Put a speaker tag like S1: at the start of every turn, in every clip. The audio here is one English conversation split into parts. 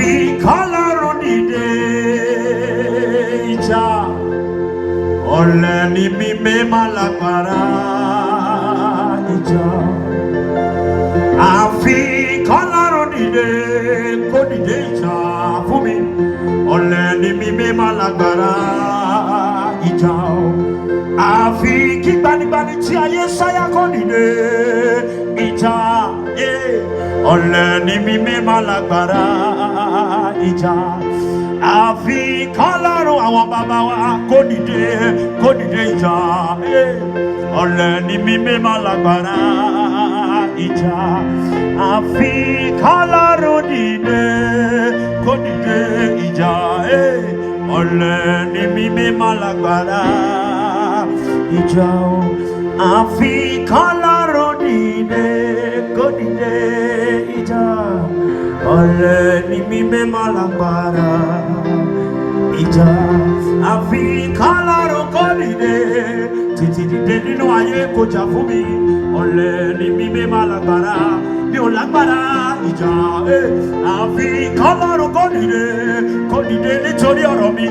S1: àfi kọ́lọ́run dìde ìjà ọ̀lẹ ni mímí má lágbára ìjà àfi kọ́lọ́run dìde kó dìde ìjà fún mi ọ̀lẹ ni mímí má lágbára ìjà àfi kí gbanigbani tí ayé sáyà kó dìde ìjà ọ̀lẹ ni mímí má lágbára ìjà àfi kọ́lọ́run àwọn bàbá wa kó dìde ìjà ọ̀lẹ ni mímí má lágbára ìjà àfi kọ́lọ́run dìde ìjà ọ̀lẹ ni mímí má lágbára ìjà àfi kọ́lọ́run dìde ìjà ọ̀lẹ ni mímí má lágbára ìjà àfi kọ́lọ́run kó dìde títí dìde nínú ayé kó jà fún mi ọ̀lẹ ni mímí má lágbára mi ò lágbára ìjà àfi kọ́lọ́run kó dìde nítorí ọ̀rọ̀ mi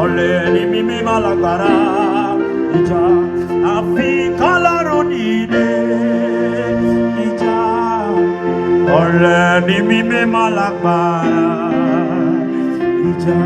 S1: ọ̀lẹ ni mímí má lágbára ìjà àfi kọ́lọ́run dìde ìjà ọ̀lẹ ni mímí má lágbára ìjà.